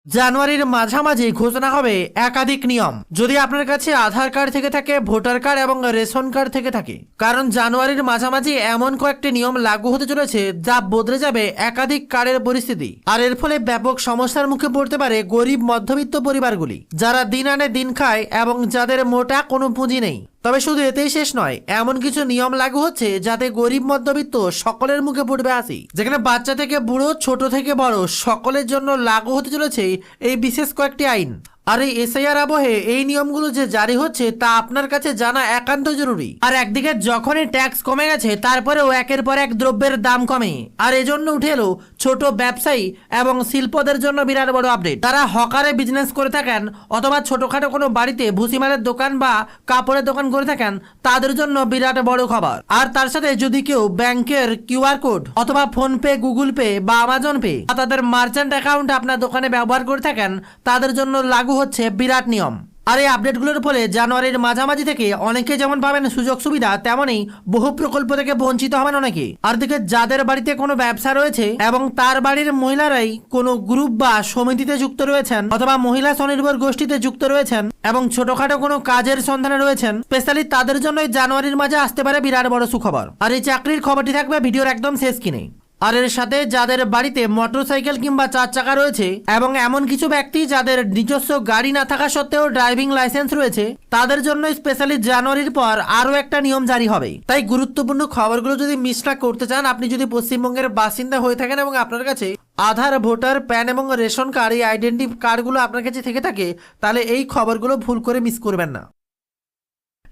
জানুয়ারির মাঝামাঝি ঘোষণা হবে একাধিক নিয়ম। যদি আপনার কাছে আধার কার্ড থেকে থাকে, ভোটার কার্ড এবং রেশন কার্ড থেকে থাকে, কারণ জানুয়ারির মাঝামাঝি এমন কয়েকটি নিয়ম লাগু হতে চলেছে যা বদলে যাবে একাধিক কার্ডের পরিস্থিতি। আর এর ফলে ব্যাপক সমস্যার মুখে পড়তে পারে গরিব মধ্যবিত্ত পরিবারগুলি, যারা দিন আনে দিন খায় এবং যাদের মোটা কোনো পুঁজি নেই। তবে শুধু এতেই শেষ নয়, এমন কিছু নিয়ম লাগু হচ্ছে যাতে গরিব মধ্যবিত্ত সকলের মুখে পড়বে হাসি। যেখানে বাচ্চা থেকে বুড়ো, ছোট থেকে বড় সকলের জন্য লাগু হতে চলেছে এই বিশেষ কয়েকটি আইন। আর এই এসআইআর আবহে এই নিয়মগুলো যে জারি হচ্ছে তা আপনার কাছে জানা একান্ত জরুরি। আর একদিকে যখনই ট্যাক্স কমে গেছে, তারপরেও একের পর এক দ্রব্যের দাম কমে, আর এজন্য উঠে এলো ছোট ব্যবসায়ী এবং শিল্পদের জন্য বিরাট বড় আপডেট। তারা হকারে বিজনেস করে থাকেন অথবা ছোটখাটো কোনো বাড়িতে ভুসিমালের দোকান বা কাপড়ের দোকান করে থাকেন, তাদের জন্য বিরাট বড় খবর। আর তার সাথে যদি কেউ ব্যাংকের কিউআর কোড অথবা ফোনপে, গুগল পে বা আমাজন পে বা তাদের মার্চেন্ট অ্যাকাউন্ট আপনার দোকানে ব্যবহার করে থাকেন, তাদের জন্য লাগু হচ্ছে বিরাট নিয়ম। আর এই আপডেটগুলোর ফলে জানুয়ারির মাঝামাঝি থেকে অনেকে যেমন পাবেন সুযোগ সুবিধা, তেমনই বহু প্রকল্প থেকে বঞ্চিত হবেন অনেকে। আর দিকে যাদের বাড়িতে কোনো ব্যবসা রয়েছে এবং তার বাড়ির মহিলারাই কোনো গ্রুপ বা সমিতিতে যুক্ত রয়েছেন অথবা মহিলা স্বনির্ভর গোষ্ঠীতে যুক্ত রয়েছেন এবং ছোটখাটো কোনো কাজের সন্ধানে রয়েছেন, স্পেশালি তাদের জন্যই জানুয়ারির মাঝে আসতে পারে বিরাট বড় সুখবর। আর এই চাকরির খবরটি থাকবে ভিডিওর একদম শেষ কিনে। আর এর সাথে যাদের বাড়িতে মোটরসাইকেল কিংবা 4 চাকা রয়েছে এবং এমন কিছু ব্যক্তি যাদের নিজস্ব গাড়ি না থাকা সত্ত্বেও ড্রাইভিং লাইসেন্স রয়েছে, তাদের জন্য স্পেশালি জানুয়ারির পর আরও একটা নিয়ম জারি হবে। তাই গুরুত্বপূর্ণ খবরগুলো যদি মিস না করতে চান, আপনি যদি পশ্চিমবঙ্গের বাসিন্দা হয়ে থাকেন এবং আপনার কাছে আধার, ভোটার, প্যান এবং রেশন কার্ড, এই আইডেন্টি কার্ডগুলো আপনার কাছে থেকে থাকে, তাহলে এই খবরগুলো ভুল করে মিস করবেন না।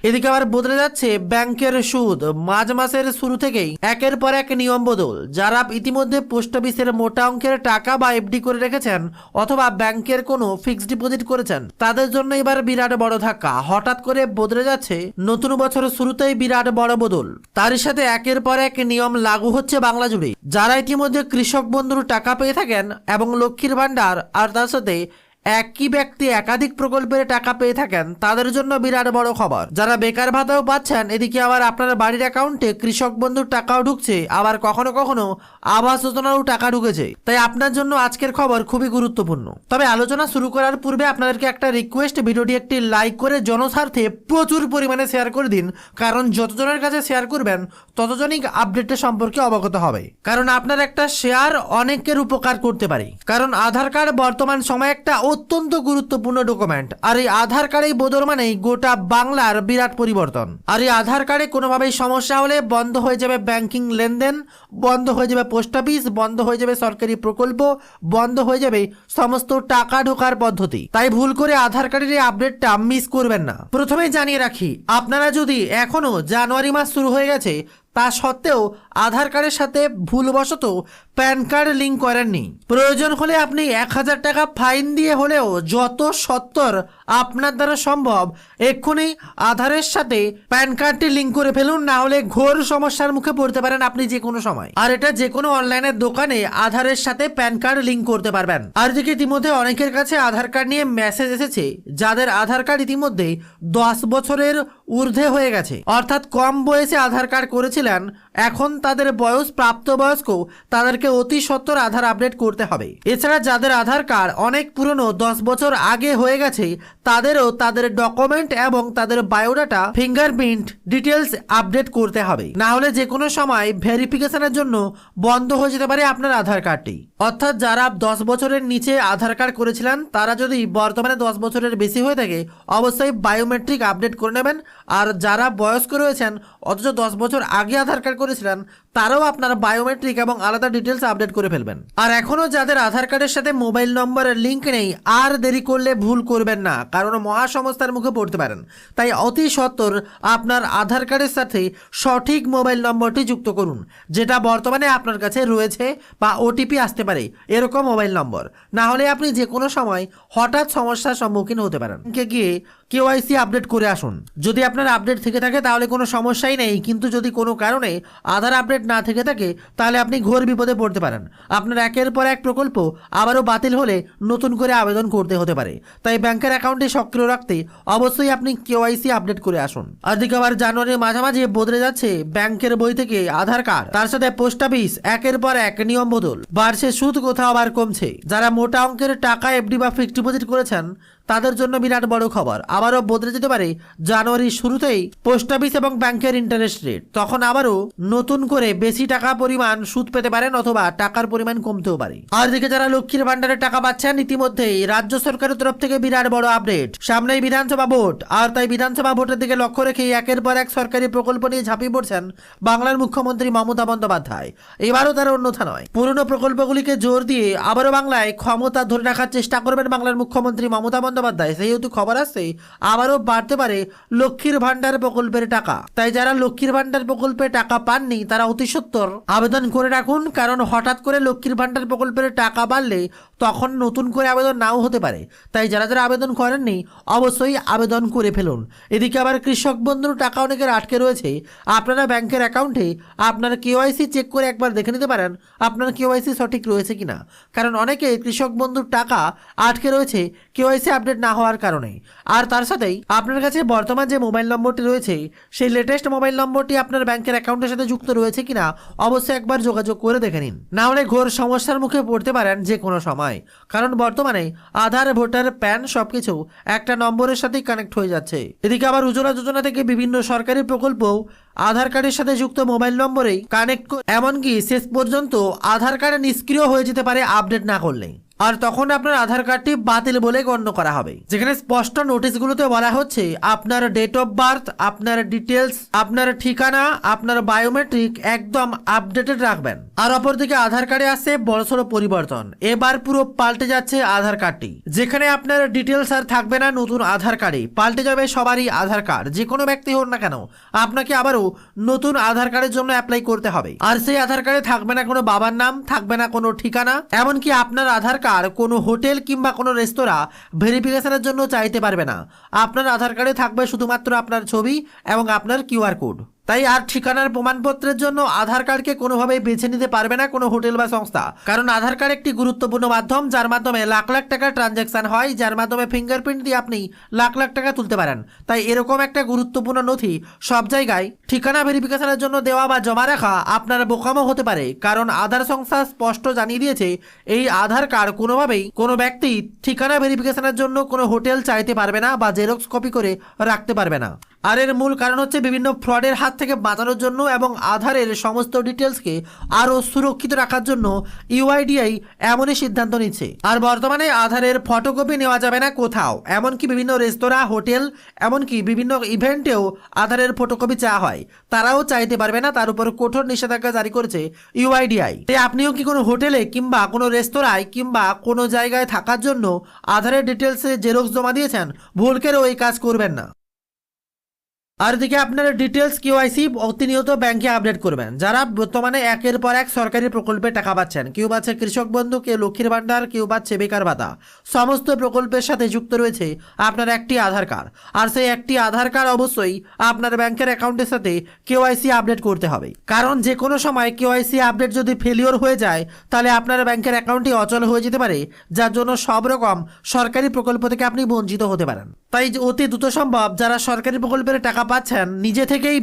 এদিকে আবার বদলে যাচ্ছে ব্যাংকের সুদ। মার্চ মাসের শুরু থেকেই একের পর এক নিয়ম বদল। যারা ইতিমধ্যে পোস্ট অফিসের মোটা অঙ্কের টাকা বা এফডি করে রেখেছেন অথবা ব্যাংকের কোনো ফিক্সড ডিপোজিট করেছেন, তাদের জন্য এবার বিরাট বড় ধাক্কা। হঠাৎ করে বদলে যাচ্ছে নতুন বছরের শুরুতেই বিরাট বড় বদল। তারই সাথে একের পর এক নিয়ম লাগু হচ্ছে বাংলা জুড়ে। যারা ইতিমধ্যে কৃষক বন্ধুর টাকা পেয়ে থাকেন এবং লক্ষ্মীর ভান্ডার, আর তার সাথে একই ব্যক্তি একাধিক প্রকল্পের টাকা পেয়ে থাকেন, তাদের জন্য বিরাট বড় খবর। যারা বেকার ভাতাও পাচ্ছেন, এদিকে আবার আপনার বাড়ির অ্যাকাউন্টে কৃষক বন্ধুর টাকাও ঢুকছে, আবার কখনো কখনো আবাস যোজনারও টাকা ঢুকেছে। তাই আপনার জন্য আজকের খবর খুবই গুরুত্বপূর্ণ। তবে আলোচনা শুরু করার পূর্বে আপনাদেরকে একটা রিকোয়েস্ট, ভিডিওটি একটি লাইক করে জনস্বার্থে প্রচুর পরিমাণে শেয়ার করে দিন, কারণ যতজনের কাছে শেয়ার করবেন ততজনই আপডেটটা সম্পর্কে অবগত হবে। কারণ আপনার একটা শেয়ার অনেকের উপকার করতে পারে। কারণ আধার কার্ড বর্তমান সময়ে একটা অত্যন্ত গুরুত্বপূর্ণ ডকুমেন্ট। আর এই আধার কার্ডেই বদল মানেই গোটা বাংলার বিরাট পরিবর্তন। আর এই আধার কার্ডে কোনোভাবেই সমস্যা হলে বন্ধ হয়ে যাবে ব্যাংকিং লেনদেন, বন্ধ হয়ে যাবে পোস্ট অফিস, বন্ধ হয়ে যাবে সরকারি প্রকল্প, বন্ধ হয়ে যাবে সমস্ত টাকা ঢোকার পদ্ধতি। তাই ভুল করে আধার কার্ডের এই আপডেটটা মিস করবেন না। প্রথমেই জানিয়ে রাখি, আপনারা যদি এখনো জানুয়ারি মাস শুরু হয়ে গেছে তা সত্ত্বেও আধার কার্ডের সাথে ভুলবশত প্যান কার্ড লিঙ্ক করেননি, প্রয়োজন হলে আপনি 1000 টাকা ফাইন দিয়ে হলেও যত সত্বর আপনার দ্বারা সম্ভব এক্ষুনি আধারের সাথে প্যান কার্ডটি লিঙ্ক করে ফেলুন, না হলে ঘোর সমস্যার মুখে পড়তে পারেন আপনি যে কোনো সময়। আর এটা যে কোনো অনলাইনের দোকানে আধারের সাথে প্যান কার্ড লিঙ্ক করতে পারবেন। আর দিকে ইতিমধ্যে অনেকের কাছে আধার কার্ড নিয়ে মেসেজ এসেছে, যাদের আধার কার্ড ইতিমধ্যে 10 বছরের ঊর্ধ্বে হয়ে গেছে, অর্থাৎ কম বয়সে আধার কার্ড করেছিলেন, এখন তাদের বয়স প্রাপ্তবয়স্ক, তাদেরকে অতি সত্বর আধার আপডেট করতে হবে। এছাড়া যাদের আধার কার্ড অনেক পুরনো, 10 বছর আগে হয়ে গেছে, তাদেরও তাদের ডকুমেন্ট এবং তাদের বায়োডাটা, ফিঙ্গারপ্রিন্ট ডিটেলস আপডেট করতে হবে, না হলে যে কোনো সময় ভেরিফিকেশনের জন্য বন্ধ হয়ে যেতে পারে আপনার আধার কার্ডটি। অর্থাৎ যারা 10 বছরের নিচে আধার কার্ড করেছিলেন, তারা যদি বর্তমানে 10 বছরের বেশি হয়ে থাকে, অবশ্যই বায়োমেট্রিক আপডেট করে নেবেন। আর যারা বয়স্ক রয়েছেন অথচ 10 বছর আগে আধার কার্ড করেছিলেন, তারাও আপনার বায়োমেট্রিক এবং আলাদা ডিটেলস আপডেট করে ফেলবেন। আর এখনো যাদের আধার কার্ডের সাথে মোবাইল নম্বরের লিঙ্ক নেই, আর দেরি করলে ভুল করবেন না, কারণ মহা সমস্যার মুখে পড়তে পারেন। তাই অতি সত্বর আপনার আধার কার্ডের সাথে সঠিক মোবাইল নম্বরটি যুক্ত করুন, যেটা বর্তমানে আপনার কাছে রয়েছে, বা ওটিপি আসতে পারে এরকম মোবাইল নম্বর, না হলে আপনি যে কোনো সময় হঠাৎ সমস্যার সম্মুখীন হতে পারেন। গিয়ে কেওয়াইসি আপডেট করে আসুন। যদি আপনার আপডেট থেকে থাকে তাহলে কোনো সমস্যাই নেই, কিন্তু যদি কোনো কারণে আধার আপডেট না থেকে থাকে তাহলে আপনি ঘোর বিপদে পড়তে পারেন। আপনার একের পর এক প্রকল্প আবারও বাতিল হলে নতুন করে আবেদন করতে হতে পারে। তাই ব্যাংকের অ্যাকাউন্টে সক্রিয় রাখতে অবশ্যই আপনি কেওয়াইসি আপডেট করে আসুন। আর দিকে আবার জানুয়ারির মাঝামাঝি বদলে যাচ্ছে ব্যাংকের বই থেকে আধার কার্ড, তার সাথে পোস্ট অফিস একের পর এক নিয়ম বদল বাড়ছে, সুদ কোথাও আবার কমছে। যারা মোটা অঙ্কের টাকা এফডি বা ফিক্সড ডিপোজিট করেছেন তাদের জন্য বিরাট বড় খবর, আবারও বদলে যেতে পারে জানুয়ারির শুরুতেই পোস্ট অফিস এবং ব্যাংকের ইন্টারেস্ট রেট। তখন আবারও নতুন করে বেশি টাকা পরিমাণ সুদ পেতে পারেন অথবা টাকার পরিমাণ কমতেও পারে। আর দিকে যারা লক্ষ্মীর ভান্ডারের টাকা পাচ্ছেন ইতিমধ্যেই রাজ্য সরকারের তরফ থেকে বিরাট বড় আপডেট। সামনেই বিধানসভা ভোট, আর তাই বিধানসভা ভোটের দিকে লক্ষ্য রেখে একের পর এক সরকারি প্রকল্প নিয়ে ঝাঁপিয়ে পড়ছেন বাংলার মুখ্যমন্ত্রী মমতা বন্দ্যোপাধ্যায়। এবারও তার অন্যথা নয়, পুরনো প্রকল্পগুলিকে জোর দিয়ে আবারও বাংলায় ক্ষমতা ধরে রাখার চেষ্টা করবেন বাংলার মুখ্যমন্ত্রী মমতা বন্দ্যোপাধ্যায়। সেহেতু খবর আসছে আবারও বাড়তে পারে লক্ষ্মীর ভান্ডার প্রকল্পের টাকা। তাই যারা লক্ষ্মীর ভান্ডার প্রকল্পে টাকা পাননি তারা অতি সত্বর আবেদন করে রাখুন, কারণ হঠাৎ করে লক্ষ্মীর ভান্ডার প্রকল্পের টাকা বাড়লে তখন নতুন করে আবেদন নাও হতে পারে। তাই যারা যারা আবেদন করেননি অবশ্যই আবেদন করে ফেলুন। এদিকে আবার কৃষক বন্ধুর টাকা অনেকের আটকে রয়েছে। আপনারা ব্যাংকের অ্যাকাউন্টে আপনার কেওয়াইসি চেক করে একবার দেখে নিতে পারেন আপনার কেওয়াইসি সঠিক রয়েছে কিনা, কারণ অনেকে কৃষক বন্ধুর টাকা আটকে রয়েছে কেওয়াইসি আপডেট না হওয়ার কারণে। আর তার সাথেই আপনার কাছে বর্তমান যে মোবাইল নম্বরটি রয়েছে সেই লেটেস্ট মোবাইল নম্বরটি আপনার ব্যাংকের অ্যাকাউন্টের সাথে যুক্ত রয়েছে কিনা অবশ্যই একবার যোগাযোগ করে দেখে নিন, না হলে ঘোর সমস্যার মুখে পড়তে পারেন যে কোনো সময়। কারণ বর্তমানে আধার, ভোটার, প্যান সবকিছু একটা নম্বরের সাথেই কানেক্ট হয়ে যাচ্ছে। এদিকে আবার উজ্জ্বলা যোজনা থেকে বিভিন্ন সরকারি প্রকল্প আধার কার্ডের সাথে যুক্ত মোবাইল নম্বরেই কানেক্ট, এমনকি শেষ পর্যন্ত আধার কার্ড নিষ্ক্রিয় হয়ে যেতে পারে আপডেট না করলে। আর তখন আপনার আধার কার্ডটি বাতিল বলে গণ্য করা হবে, যেখানে স্পষ্ট নোটিশগুলোতে বলা হচ্ছে আপনার ডেট অফ বার্থ, আপনার ডিটেলস, আপনার ঠিকানা, আপনার বায়োমেট্রিক একদম আপডেটেড রাখবেন। আর অপরদিকে আধার কার্ডে আসছে বড়সড় পরিবর্তন, এবার পুরো পাল্টে যাচ্ছে আধার কার্ডটি, যেখানে আপনার ডিটেলস আর থাকবে না নতুন আধার কার্ডে, পাল্টে যাবে সবারই আধার কার্ড, যে কোনো ব্যক্তি হোক না কেন আপনাকে আবারও নতুন আধার কার্ডের জন্য অ্যাপ্লাই করতে হবে। আর সেই আধার কার্ডে থাকবে না কোনো বাবার নাম, থাকবে না কোনো ঠিকানা, এমনকি আপনার আধার কার্ড কোনো হোটেল কিংবা কোনো রেস্তোরাঁ ভেরিফিকেশনের জন্য চাইতে পারবে না। আপনার আধার কার্ডে থাকবে শুধুমাত্র আপনার ছবি এবং আপনার কিউআর কোড। তাই আর ঠিকানার প্রমাণপত্রের জন্য আধার কার্ডকে কোনোভাবেই বেছে নিতে পারবে না কোনো হোটেল বা সংস্থা, কারণ আধার কার্ড একটি গুরুত্বপূর্ণ মাধ্যম যার মাধ্যমে লাখ লাখ টাকার ট্রানজ্যাকশন হয়, যার মাধ্যমে ফিঙ্গারপ্রিন্ট দিয়ে আপনি লাখ লাখ টাকা তুলতে পারেন। তাই এরকম একটা গুরুত্বপূর্ণ নথি সব জায়গায় ঠিকানা ভেরিফিকেশনের জন্য দেওয়া বা জমা রাখা আপনার বোকামো হতে পারে, কারণ আধার সংস্থা স্পষ্ট জানিয়ে দিয়েছে এই আধার কার্ড কোনোভাবেই কোনো ব্যক্তি ঠিকানা ভেরিফিকেশনের জন্য কোনো হোটেল চাইতে পারবে না বা জেরক্স কপি করে রাখতে পারবে না। আর এর মূল কারণ হচ্ছে বিভিন্ন ফ্রডের হাত থেকে বাঁচানোর জন্য এবং আধারের সমস্ত ডিটেলসকে আরও সুরক্ষিত রাখার জন্য ইউআইডিআই এমনই সিদ্ধান্ত নিচ্ছে। আর বর্তমানে আধারের ফটোকপি নেওয়া যাবে না কোথাও, এমনকি বিভিন্ন রেস্তোরাঁ, হোটেল, এমনকি বিভিন্ন ইভেন্টেও আধারের ফটোকপি চাওয়া হয়, তারাও চাইতে পারবে না, তার উপর কঠোর নিষেধাজ্ঞা জারি করেছে ইউআইডিআই। তাই আপনিও কি কোনো হোটেলে কিংবা কোনো রেস্তোরাঁয় কিংবা কোনো জায়গায় থাকার জন্য আধারের ডিটেলসে জেরক্স জমা দিয়েছেন, ভুল করেও এই কাজ করবেন না। আর এদিকে আপনার ডিটেলস কেওয়াইসি প্রতিনিয়ত ব্যাংকে আপডেট করবেন। যারা বর্তমানে একের পর এক সরকারি প্রকল্পে টাকা পাচ্ছেন, কেউ পাচ্ছে কৃষক বন্ধু, কেউ লক্ষ্মীর ভান্ডার, কেউ পাচ্ছে বেকার ভাতা, সমস্ত প্রকল্পের সাথে যুক্ত রয়েছে আপনার একটি আধার কার্ড। আর সেই একটি আধার কার্ড অবশ্যই আপনার ব্যাংকের অ্যাকাউন্টের সাথে কেওয়াইসি আপডেট করতে হবে, কারণ যে কোনো সময় কেওয়াইসি আপডেট যদি ফেলিওর হয়ে যায় তাহলে আপনার ব্যাংকের অ্যাকাউন্টটি অচল হয়ে যেতে পারে, যার জন্য সব রকম সরকারি প্রকল্প থেকে আপনি বঞ্চিত হতে পারেন। তাই অতি দ্রুত সম্ভব যারা সরকারি প্রকল্পের টাকা পাচ্ছেন নিজে থেকেই